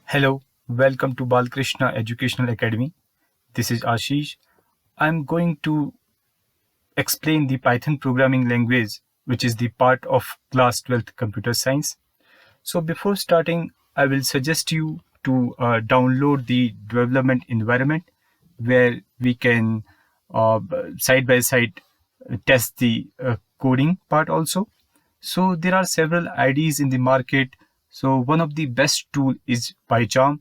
Hello, welcome to Bal-krishna Educational Academy. This is Ashish. I'm going to explain the Python programming language, which is the part of class 12th computer science. So before starting, I will suggest you to download the development environment where we can side by side test the coding part also. So there are several IDs in the market. So one of the best tool is PyCharm,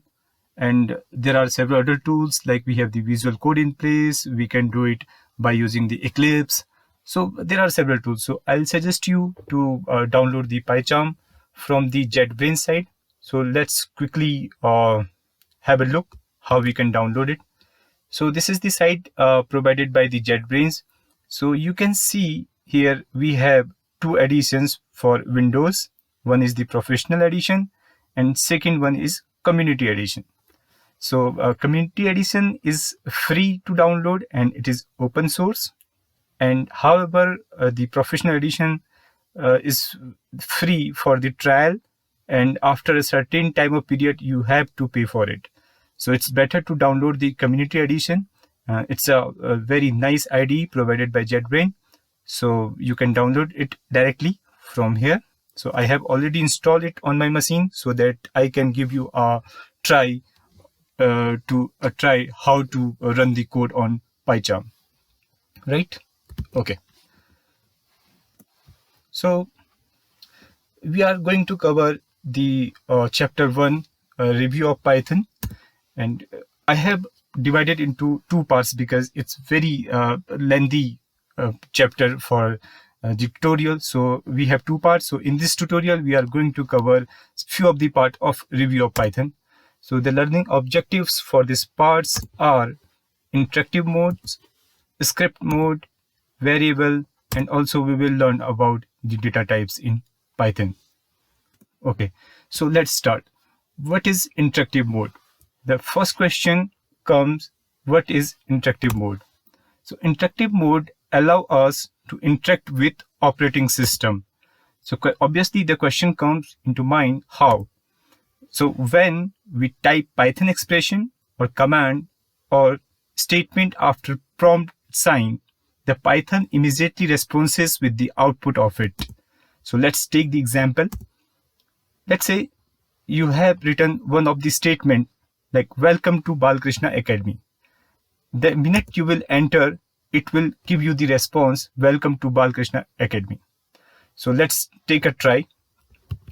and there are several other tools like we have the Visual Code in place. We can do it by using the Eclipse. So there are several tools. So I'll suggest you to download the PyCharm from the JetBrains side. So let's quickly have a look how we can download it. So this is the site provided by the JetBrains. So you can see here we have two editions for Windows. One is the Professional Edition and second one is Community Edition. So Community Edition is free to download and it is open source. And however, the Professional Edition is free for the trial, and after a certain time of period you have to pay for it. So it's better to download the Community Edition. It's a very nice IDE provided by JetBrains. So you can download it directly from here. So I have already installed it on my machine so that I can give you a try try how to run the code on PyCharm. Right? Okay. So we are going to cover the chapter 1 review of Python, and I have divided into two parts because it's very lengthy chapter for the tutorial. So we have two parts. So in this tutorial we are going to cover few of the part of review of Python. So the learning objectives for these parts are interactive modes, script mode, variable, and also we will learn about the data types in Python. Okay, so let's start. What is interactive mode? The first question comes, what is interactive mode? So interactive mode allow us to interact with operating system. So obviously the question comes into mind, how? So when we type Python expression or command or statement after prompt sign, the Python immediately responds with the output of it. So let's take the example. Let's say you have written one of the statement like welcome to Bal-krishna Academy. The minute you will enter, it will give you the response welcome to Bal-krishna Academy. So let's take a try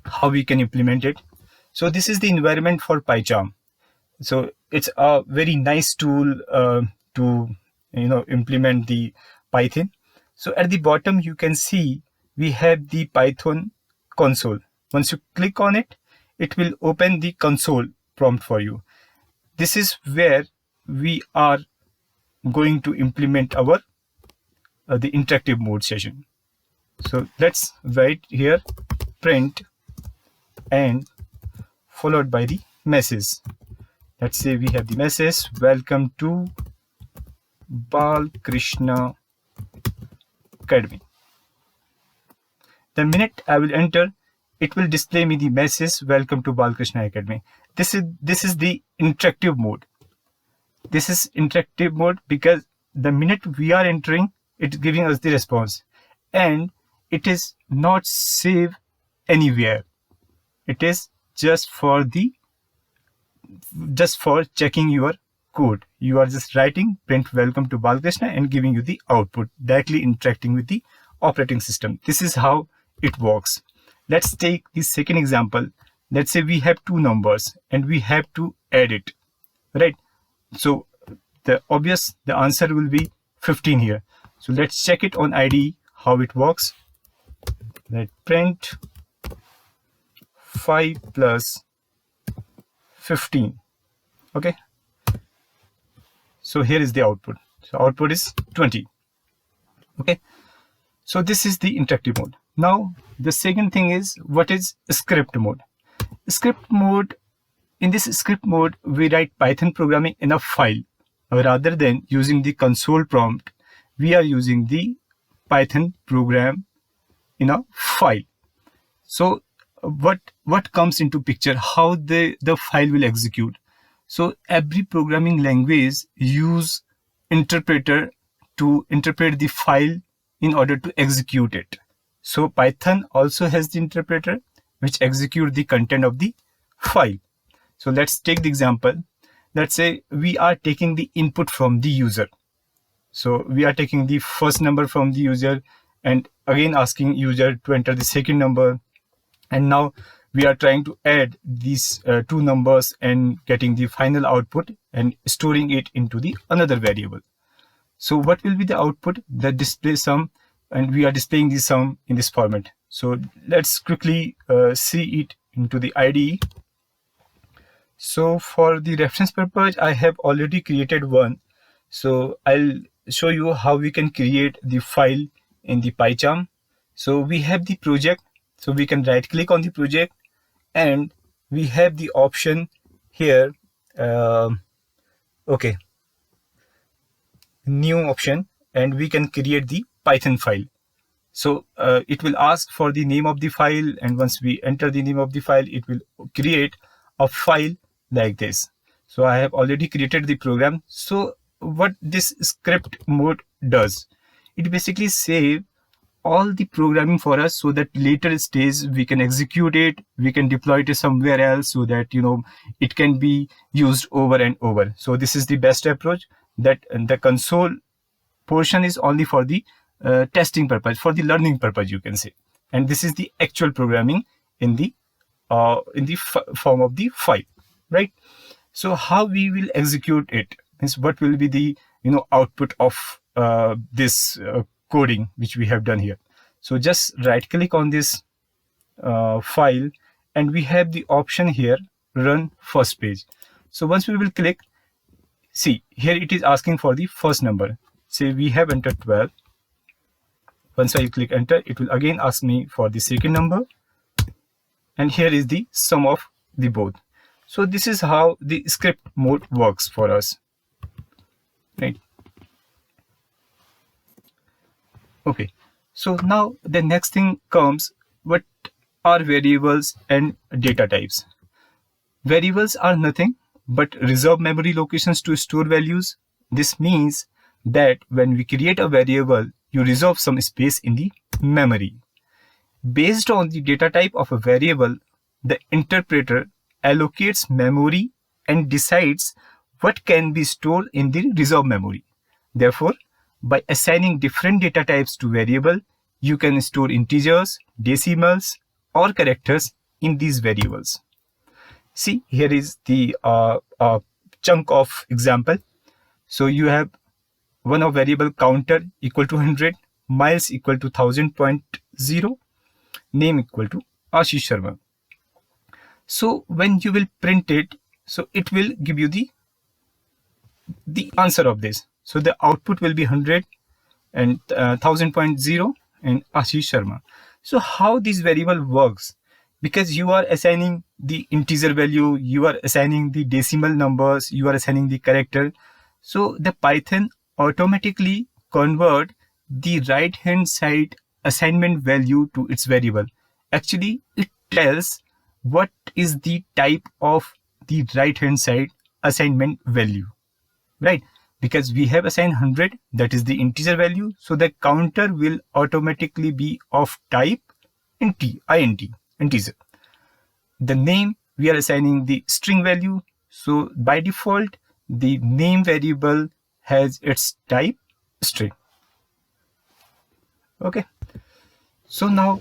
how we can implement it. So this is the environment for PyCharm. So it's a very nice tool to implement the Python. So at the bottom you can see we have the Python console. Once you click on it, it will open the console prompt for you. This is where we are going to implement our the interactive mode session. So let's write here print and followed by the message. Let's say we have the message welcome to Bal-krishna Academy. The minute I will enter, it will display me the message welcome to Bal-krishna Academy. This is the interactive mode. This is interactive mode because the minute we are entering, it's giving us the response, and it is not saved anywhere. It is just for checking your code. You are just writing print welcome to Bal-krishna and giving you the output, directly interacting with the operating system. This is how it works. Let's take the second example. Let's say we have two numbers and we have to add it, right? So the answer will be 15 here. So let's check it on IDE how it works. Let print 5 plus 15. Okay, so here is the output. So output is 20. Okay, so this is the interactive mode. Now the second thing is, what is script mode? Script mode, in this script mode we write Python programming in a file. Rather than using the console prompt, we are using the Python program in a file. So what comes into picture, how the file will execute. So every programming language use interpreter to interpret the file in order to execute it. So Python also has the interpreter which execute the content of the file. So let's take the example. Let's say we are taking the input from the user. So we are taking the first number from the user and again asking user to enter the second number. And now we are trying to add these two numbers and getting the final output and storing it into the another variable. So what will be the output? The display sum, and we are displaying the sum in this format. So let's quickly see it into the IDE. So for the reference purpose, I have already created one. So I'll show you how we can create the file in the PyCharm. So we have the project. So we can right click on the project and we have the option here. Okay. New option, and we can create the Python file. So it will ask for the name of the file, and once we enter the name of the file, it will create a file like this. So I have already created the program. So what this script mode does, it basically save all the programming for us so that later stage we can execute it, we can deploy it somewhere else so that it can be used over and over. So this is the best approach, that the console portion is only for the testing purpose, for the learning purpose, you can say. And this is the actual programming in the form of the file, right? So how we will execute it means what will be the output of this coding which we have done here. So just right click on this file and we have the option here, run first page. So once we will click, see here it is asking for the first number. Say we have entered 12. Once I click enter, it will again ask me for the second number, and here is the sum of the both. So this is how the script mode works for us, right? Okay, so now the next thing comes, what are variables and data types? Variables are nothing but reserved memory locations to store values. This means that when we create a variable, you reserve some space in the memory. Based on the data type of a variable, the interpreter allocates memory and decides what can be stored in the reserved memory. Therefore, by assigning different data types to variable, you can store integers, decimals, or characters in these variables. See, here is the chunk of example. So you have one of variable counter equal to 100, miles equal to 1000.0, name equal to Ashish Sharma. So when you will print it, so it will give you the answer of this. So the output will be 100 and 1000.0 and Ashish Sharma. So how this variable works? Because you are assigning the integer value, you are assigning the decimal numbers, you are assigning the character. So the Python automatically convert the right hand side assignment value to its variable. Actually, it tells what is the type of the right hand side assignment value, right? Because we have assigned 100, that is the integer value. So the counter will automatically be of type int, integer. The name, we are assigning the string value. So by default, the name variable has its type string. Okay. So now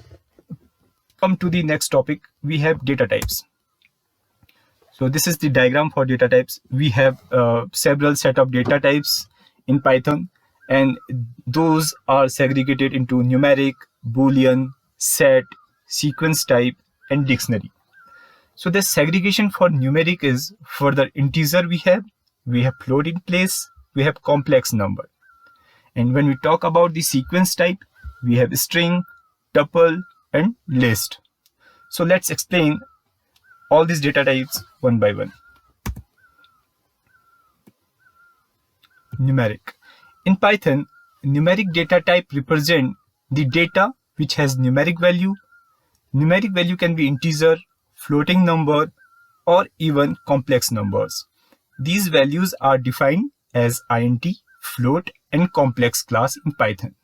come to the next topic. We have data types. So this is the diagram for data types. We have several set of data types in Python, and those are segregated into numeric, Boolean, set, sequence type, and dictionary. So the segregation for numeric is, for the integer we have float in place, we have complex number. And when we talk about the sequence type, we have string, tuple, and list. So let's explain all these data types one by one. Numeric. In Python, numeric data type represent the data which has numeric value, Numeric value can be integer, floating number, or even complex numbers. These values are defined as int, float, and complex class in Python.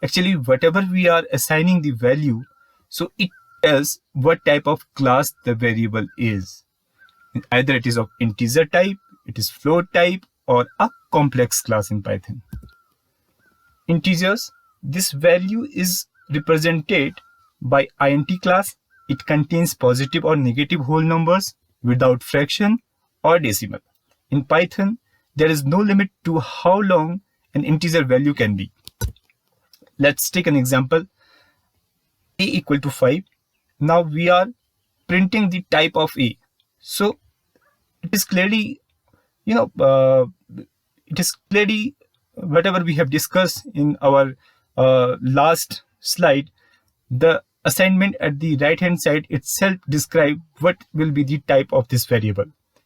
Actually, whatever we are assigning the value, so it tells what type of class the variable is. Either it is of integer type, it is float type, or a complex class in Python. Integers, this value is represented by int class. It contains positive or negative whole numbers without fraction or decimal. In Python, there is no limit to how long an integer value can be. Let's take an example. A equal to 5. Now we are printing the type of A. So it is clearly, it is clearly whatever we have discussed in our last slide. The assignment at the right hand side itself describe what will be the type of this variable.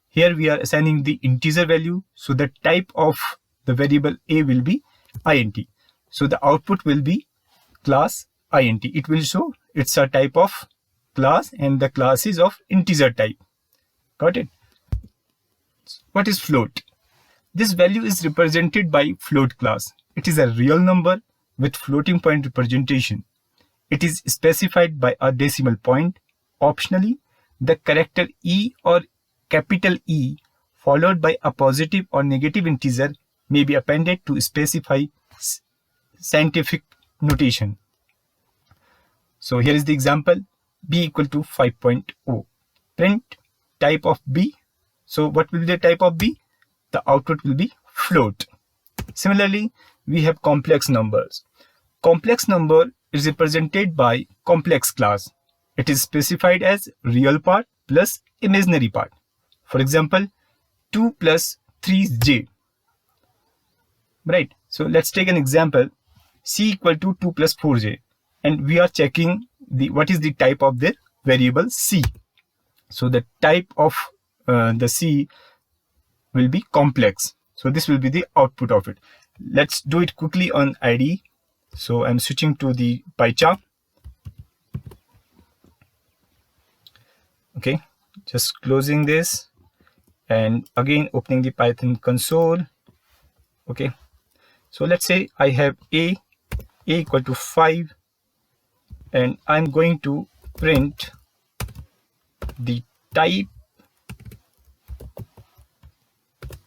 Here we are assigning the integer value, so the type of the variable A will be int. So the output will be class int. It will show it's a type of class and the class is of integer type. Got it? What is float? This value is represented by float class. It is a real number with floating point representation. It is specified by a decimal point. Optionally, the character E or capital E followed by a positive or negative integer may be appended to specify scientific notation. So here is the example. B equal to 5.0. Print type of B. So what will be the type of B? The output will be float. Similarly, we have complex numbers. Complex number is represented by complex class. It is specified as real part plus imaginary part. For example, 2 plus 3 is J. Right. So let's take an example. C equal to 2 plus 4J. And we are checking what is the type of the variable C. So the type of the C will be complex. So this will be the output of it. Let's do it quickly on IDE. So I'm switching to the PyCharm. Okay, just closing this and again opening the Python console. Okay, so let's say I have A equal to 5 and I'm going to print the type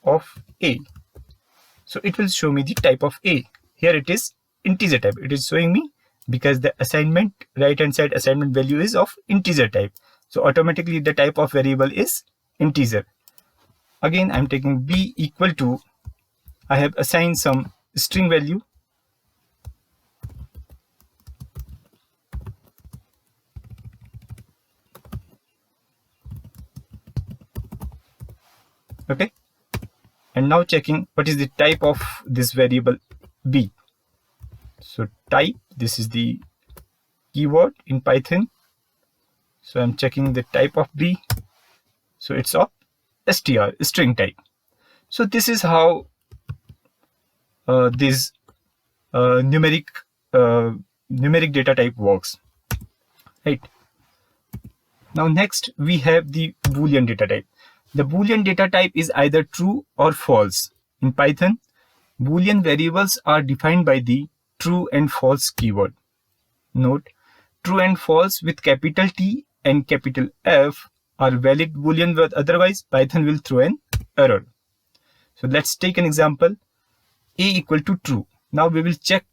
of A. So it will show me the type of A. Here it is integer type. It is showing me because the assignment right hand side assignment value is of integer type. So automatically the type of variable is integer. Again, I'm taking B equal to, I have assigned some string value. Okay. And now checking what is the type of this variable B. So type, this is the keyword in Python. So I'm checking the type of B. So it's of str, string type. So this is how this numeric data type works. Right. Now next we have the Boolean data type. The Boolean data type is either true or false. In Python, Boolean variables are defined by the true and false keyword. Note, true and false with capital T and capital F are valid Boolean, but otherwise Python will throw an error. So let's take an example. A equal to true. Now we will check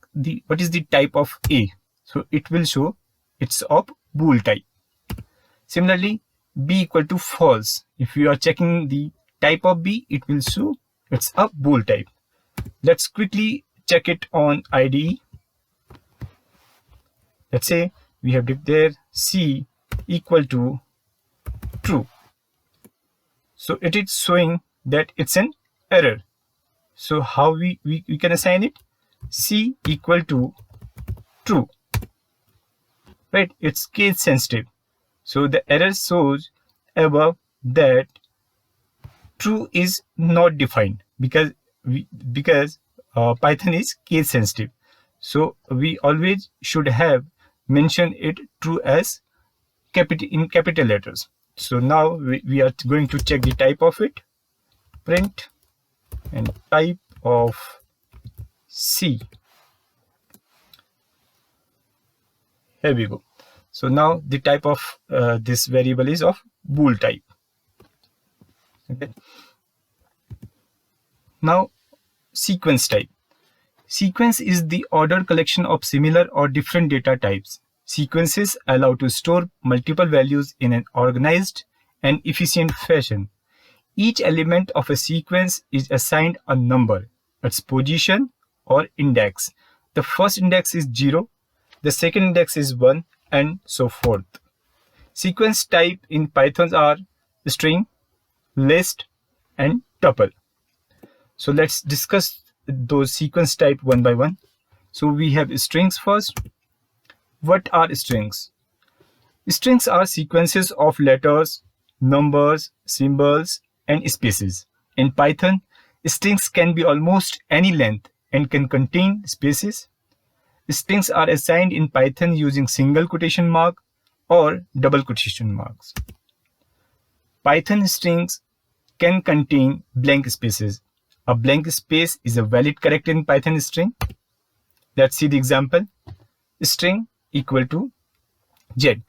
what is the type of A. So it will show it's of bool type. Similarly, B equal to false. If you are checking the type of B, it will show it's a bool type. Let's quickly check it on IDE. Let's say we have declared C equal to true. So it is showing that it's an error. So how we can assign it? C equal to true. Right? It's case sensitive. So the error shows above that true is not defined because Python is case sensitive. So we always should have mentioned it true as in capital letters. So now we are going to check the type of it. Print and type of C. Here we go. So now the type of this variable is of bool type. Okay. Now sequence type. Sequence is the ordered collection of similar or different data types. Sequences allow to store multiple values in an organized and efficient fashion. Each element of a sequence is assigned a number, its position or index. The first index is 0, the second index is 1, and so forth. Sequence type in Python are string, list, and tuple. So let's discuss those sequence type one by one. So we have strings first. What are strings? Strings are sequences of letters, numbers, symbols, and spaces. In Python, strings can be almost any length and can contain spaces. Strings are assigned in Python using single quotation mark or double quotation marks. Python strings can contain blank spaces. A blank space is a valid character in Python string. Let's see the example. String equal to Z.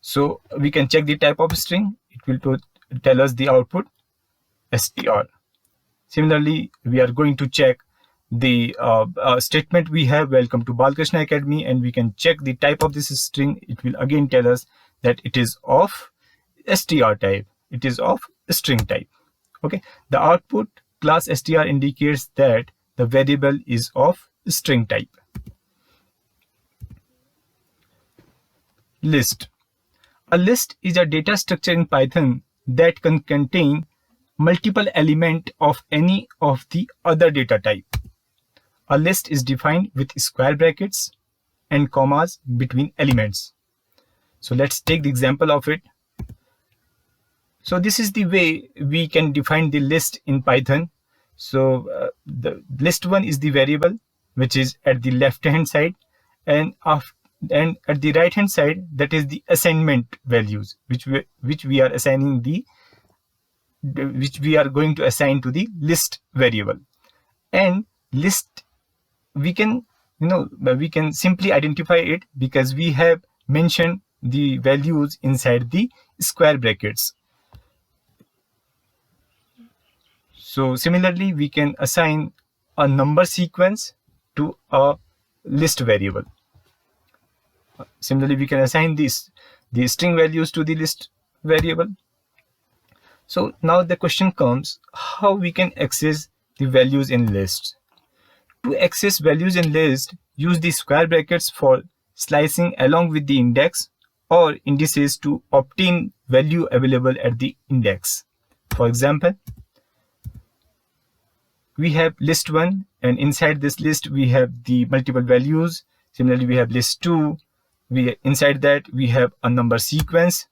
So we can check the type of string. It will tell us the output str. Similarly, we are going to check the statement we have welcome to Bal-krishna Academy, and we can check the type of this string. It will again tell us that it is of str type. It is of string type. Okay. The output class str indicates that the variable is of string type. List. A list is a data structure in Python that can contain multiple elements of any of the other data type. A list is defined with square brackets and commas between elements. So let's take the example of it. So this is the way we can define the list in Python. So the list one is the variable which is at the left hand side, and at the right hand side, that is the assignment values which we are assigning which we are going to assign to the list variable. And list, we can simply identify it because we have mentioned the values inside the square brackets. So similarly, we can assign a number sequence to a list variable. Similarly, we can assign the string values to the list variable. So now the question comes, how we can access the values in lists. To access values in list, use the square brackets for slicing along with the index or indices to obtain value available at the index. For example, we have list 1, and inside this list we have the multiple values. Similarly, we have list 2. Inside that we have a number sequence.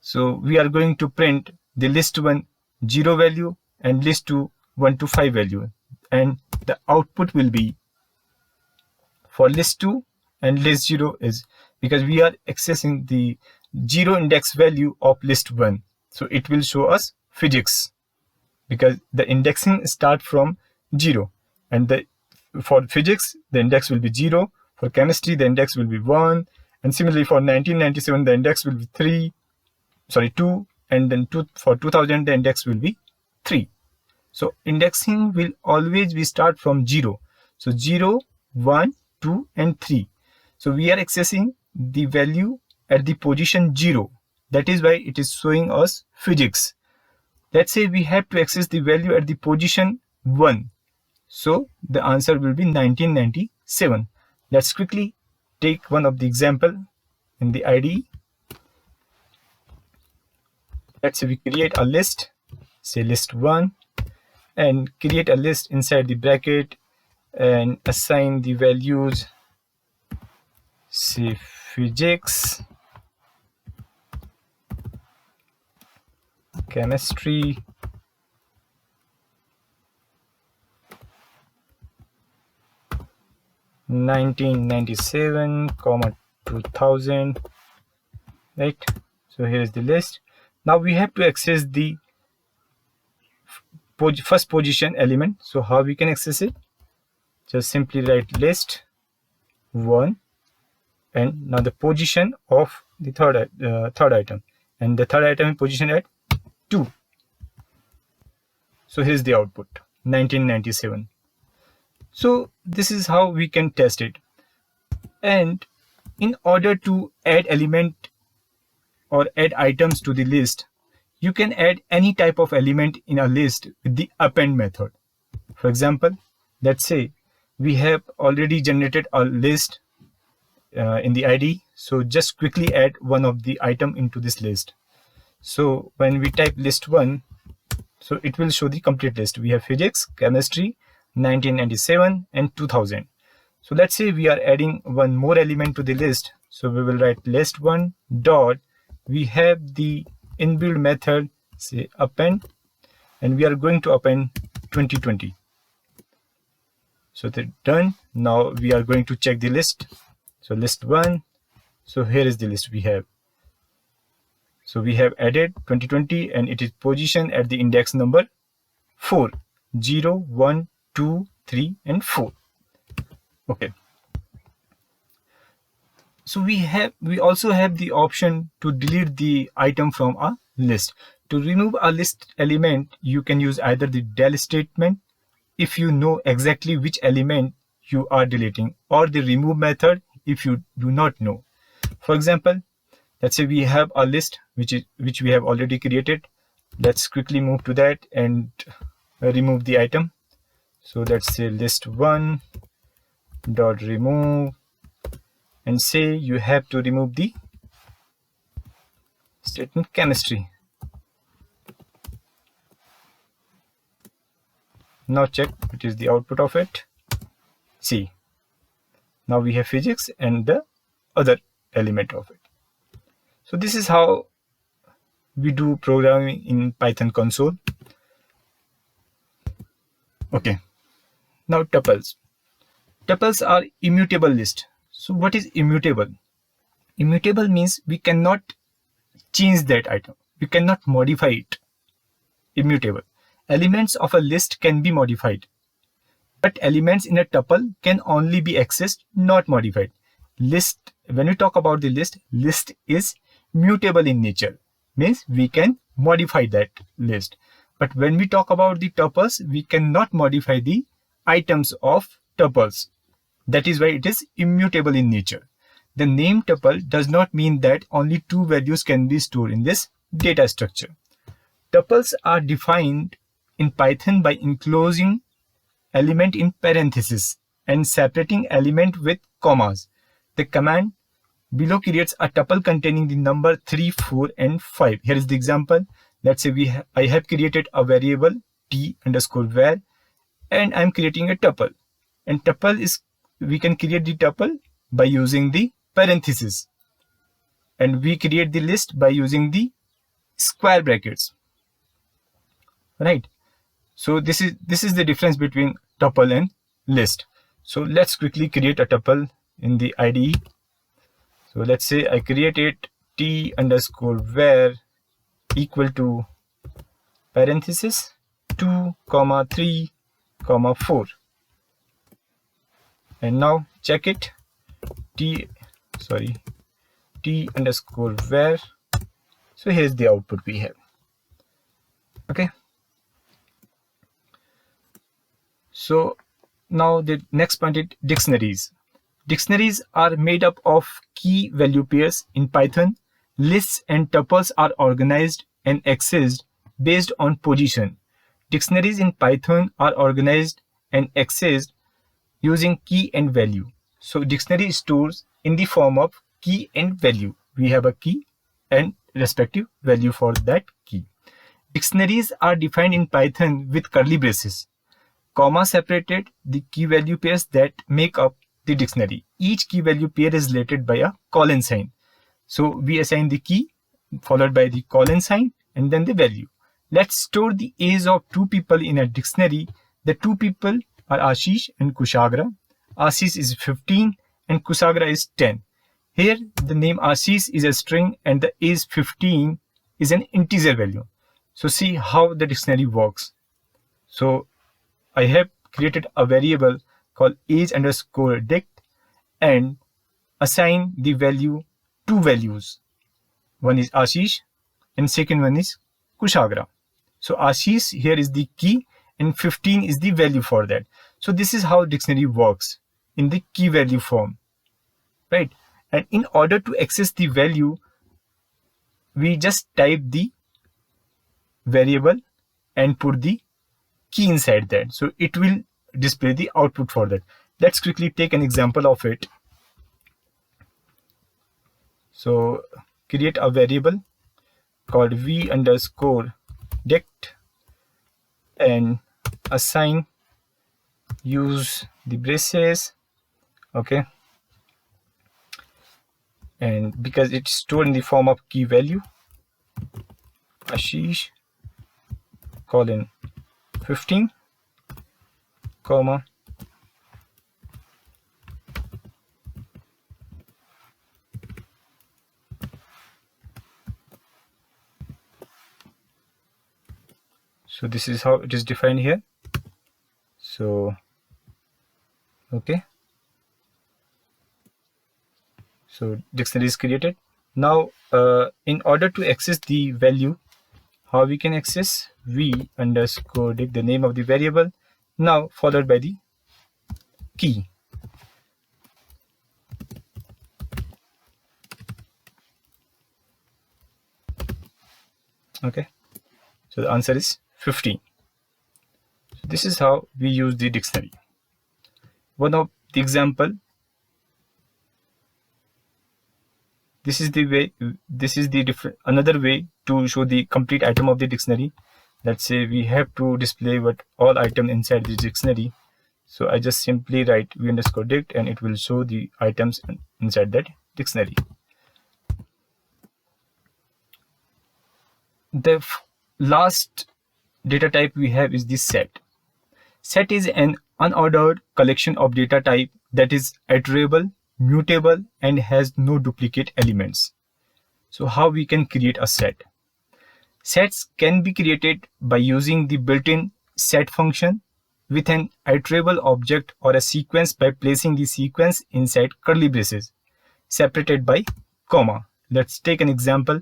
So we are going to print the list 1 0 value and list 2 1 to 5 value, and the output will be for list 2 and list 0 is because we are accessing the 0 index value of list 1. So it will show us physics because the indexing start from 0, and for physics the index will be 0. For chemistry the index will be 1, and similarly for 1997 the index will be 2, and then for 2000 the index will be 3. So indexing will always be start from 0. So 0, 1, 2 and 3. So we are accessing the value at the position 0. That is why it is showing us physics. Let's say we have to access the value at the position 1. So the answer will be 1997. Let's quickly take one of the example in the IDE. Let's say we create a list, say list 1, and create a list inside the bracket and assign the values, say physics, chemistry, (1997, 2000), right? So here is the list. Now we have to access the first position element. So how we can access it? Just simply write list 1 and now the position of the third item, and the third item is positioned at 2. So here's the output 1997. So this is how we can test it. And in order to add element or add items to the list, you can add any type of element in a list with the append method. For example, let's say we have already generated a list in the ID. So just quickly add one of the item into this list. So when we type list 1, so it will show the complete list. We have physics, chemistry, 1997 and 2000. So let's say we are adding one more element to the list. So we will write list 1 dot, we have the inbuilt method, say append, and we are going to append 2020. So that's done. Now we are going to check the list. So list 1, so here is the list we have. So we have added 2020 and it is positioned at the index number 4, 0, 1, 2, 3 and 4. Okay. So we also have the option to delete the item from a list. To remove a list element, you can use either the del statement if you know exactly which element you are deleting, or the remove method if you do not know. For example, let's say we have a list which we have already created. Let's quickly move to that and remove the item. So let's say list 1 dot remove, and say you have to remove the statement chemistry. Now check what is the output of it. See, now we have physics and the other element of it. So this is how we do programming in Python console. Okay, now tuples. Tuples are immutable list. So what is immutable? Immutable means we cannot change that item. We cannot modify it. Immutable. Elements of a list can be modified, but elements in a tuple can only be accessed, not modified. List, when we talk about the list is mutable in nature, means we can modify that list. But when we talk about the tuples, we cannot modify the items of tuples. That is why it is immutable in nature. The name tuple does not mean that only two values can be stored in this data structure. Tuples are defined in Python by enclosing element in parentheses and separating element with commas. The command below creates a tuple containing the number 3, 4 and 5. Here is the example. Let's say I have created a variable t underscore var and I'm creating a tuple. And tuple is, we can create the tuple by using the parentheses, and we create the list by using the square brackets, right? So this is the difference between tuple and list. So let's quickly create a tuple in the IDE. So let's say I created t underscore var equal to parenthesis 2, 3, 4. And now check it. T underscore var. So here's the output we have. Okay. So now the next point is dictionaries. Dictionaries are made up of key value pairs. In Python, lists and tuples are organized and accessed based on position. Dictionaries in Python are organized and accessed using key and value. So dictionary stores in the form of key and value. We have a key and respective value for that key. Dictionaries are defined in Python with curly braces. Comma separated the key value pairs that make up the dictionary. Each key value pair is related by a colon sign. So we assign the key followed by the colon sign and then the value. Let's store the age of two people in a dictionary. The two people are Ashish and Kushagra. Ashish is 15 and Kusagra is 10. Here the name Ashish is a string and the age 15 is an integer value. So see how the dictionary works. So I have created a variable called age underscore dict and assign the value two values. One is Ashish and second one is Kushagra. So Ashish here is the key and 15 is the value for that. So this is how dictionary works in the key value form, right? And in order to access the value, we just type the variable and put the key inside that. So it will display the output for that. Let's quickly take an example of it. So create a variable called v underscore dict and assign, use the braces, okay, and because it's stored in the form of key value, Ashish colon 15 comma so this is how it is defined here. So okay, so dictionary is created. Now in order to access the value, how we can access? V underscore dict, the name of the variable, now followed by the key. Okay, so the answer is 15. So this is how we use the dictionary. One of the example, this is the way, this is the another way to show the complete item of the dictionary. Let's say we have to display what all item inside the dictionary. So I just simply write v underscore dict and it will show the items inside that dictionary. The last data type we have is the set. Set is an unordered collection of data type that is iterable, mutable, and has no duplicate elements. So how we can create a set? Sets can be created by using the built-in set function with an iterable object or a sequence by placing the sequence inside curly braces separated by comma. Let's take an example.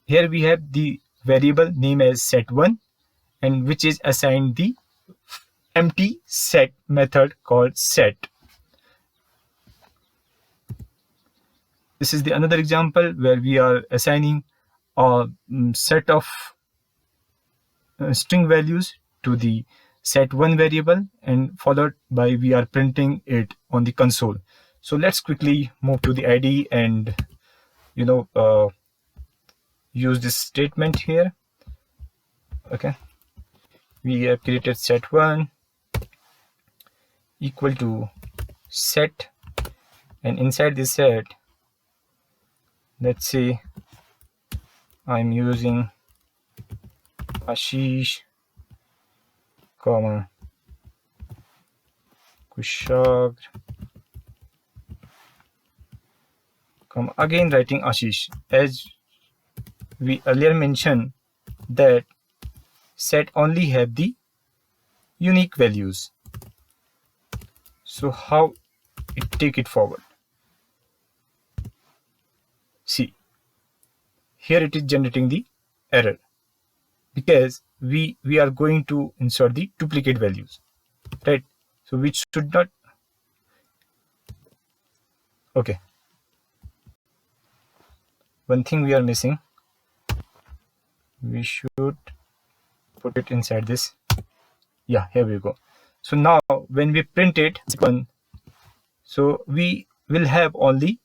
Here we have the variable name as set1 and which is assigned the empty set method called set. This is the another example where we are assigning a set of string values to the set1 variable and followed by we are printing it on the console. So let's quickly move to the IDE and use this statement here. Okay, we have created set1 equal to set, and inside this set, let's say I'm using Ashish comma Kushagra, comma again writing Ashish. As we earlier mentioned that set only have the unique values. So how it take it forward? See, here it is generating the error because we are going to insert the duplicate values, right? So which should not. Okay, one thing we are missing, we should put it inside this. Yeah, here we go. So now when we print it, so we will have only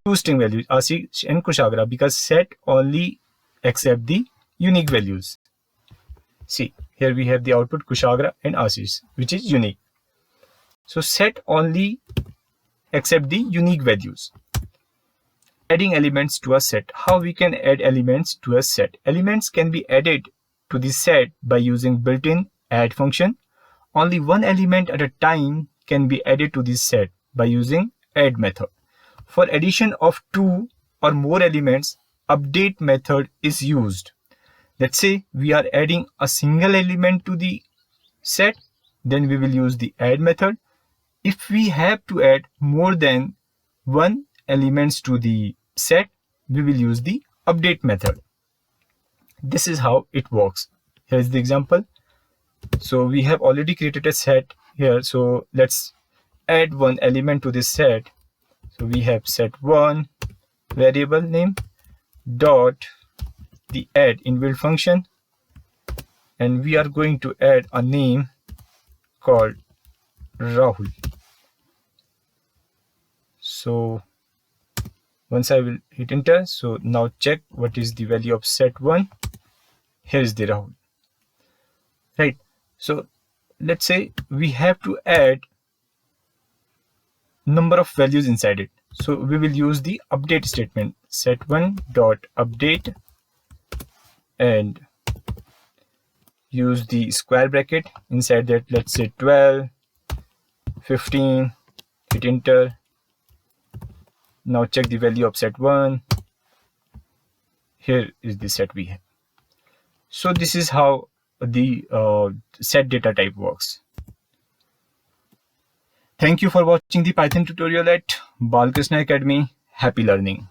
two string values, Ashish and Kushagra, because set only accept the unique values. See, here we have the output Kushagra and Ashish, which is unique. So set only accept the unique values. Adding elements to a set. How we can add elements to a set? Elements can be added to the set by using built-in add function. Only one element at a time can be added to this set by using add method. For addition of 2 or more elements, update method is used. Let's say we are adding a single element to the set, then we will use the add method. If we have to add more than one elements to the set, we will use the update method. This is how it works. Here is the example. So we have already created a set here. So let's add one element to this set. So we have set1 variable name dot the add inbuilt function, and we are going to add a name called Rahul. So once I will hit enter, so now check what is the value of set1. Here is the Rahul, right? So let's say we have to add number of values inside it. So we will use the update statement, set1 dot update, and use the square bracket. Inside that, let's say 12, 15, hit enter. Now check the value of set1. Here is the set we have. So this is how the set data type works. Thank you for watching the Python tutorial at Bal-krishna Academy. Happy learning.